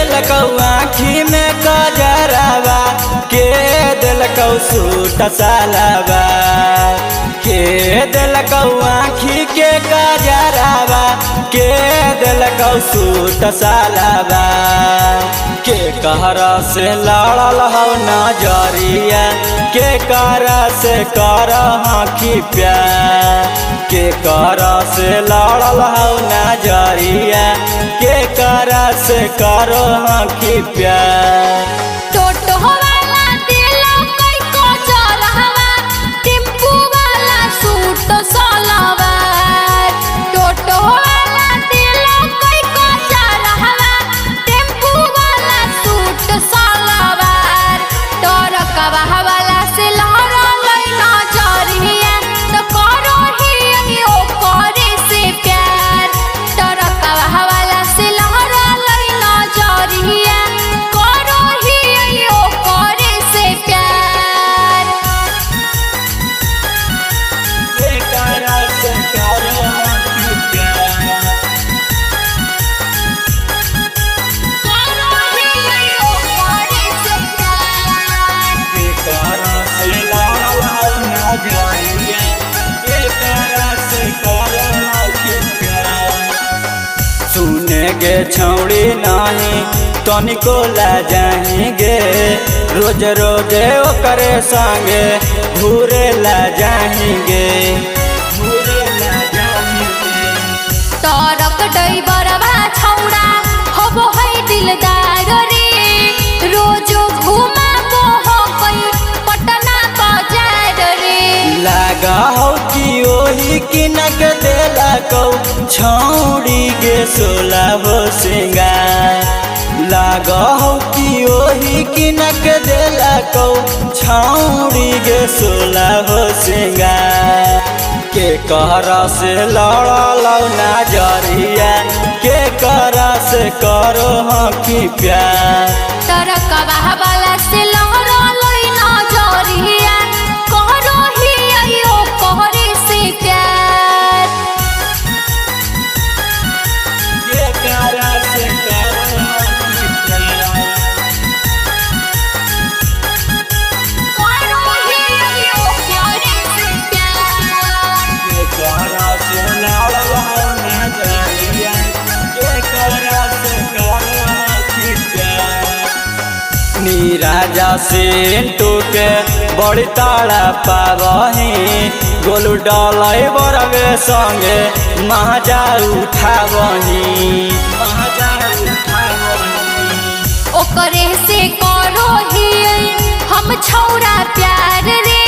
दिलकौ आँखी में कजरवा, के दिलकौ सूट सालवा, के दिलकौ आँखी के कजरवा, के दिलकौ सूट सालवा। के कहरा से लड़ल हो नजरिया, के करा से कर आँखी प्यार, के करा से लड़ल हो नजरिया, के करा से करो आँखी प्यार। टोटो वाला दिलो कई को चलहवा, टेम्पू वाला सूट सलवार। टोटो वाला दिलो कई को चलहवा, टेम्पू वाला सूट सलवार। टरकवा वाला से लड़ल नजरिया, तो करो ही ओ करे से प्यार। टरकवा वाला से लड़ल नजरिया, करो ही ओ करे से प्यार। के करा से करो आँखी प्यार, करो ही ओ करे से प्यार। के करा से लड़ल हो नजरिया, के करा से करो आँखी प्यार। सुने गे छौड़ी नहीं तनिको ला जाएंगे, रोज रोज ओकरे संगे घूरे ला जाएंगे, घूरे ला जाएंगे। तरक डैबरवा छौड़ा होबो है दिलदार रे, रोजो घुमाबो हो कई पटना बाजार रे। लागा हो कि ओही किनक देलकौ छौड़ी गे सोला हो सिंगार, लागा हो कि ओही किनक देलकौ छौड़ी गे सोला हो सिंगार। के कहरा से लड़ल नजरिया, के करा से करो आँखी प्यार। तरकवा वाला से लड़ल नजरिया, करो ही ओ करे से प्यार। के करा से करो आँखी प्यार, करो ही ओ करे से प्यार। के करा से लड़ल नजरिया, के करा से करो आँखी प्यार। नीराजा सेंटू के बड़ी ताड़ा पावही, गोलू डलाई बरवे संगे महाजा उठावही, महाजा उठावही। ओकरे से करो ही हम छौरा प्यार रे,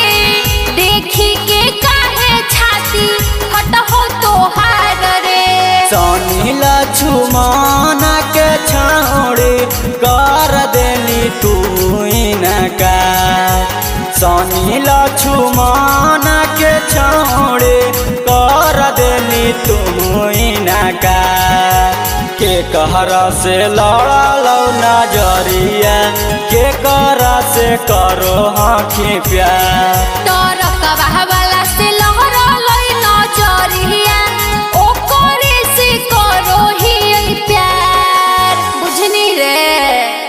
देखी के काहे छाती फट हो तोहार रे। सनी लक्ष्मण के छौड़ी कर देनी तू इनकार, सनी लक्ष्मण के छौड़ी कर देनी तू इनकार। के कहरा से लड़ल नजरिया, के करा से करो आँखी प्यार।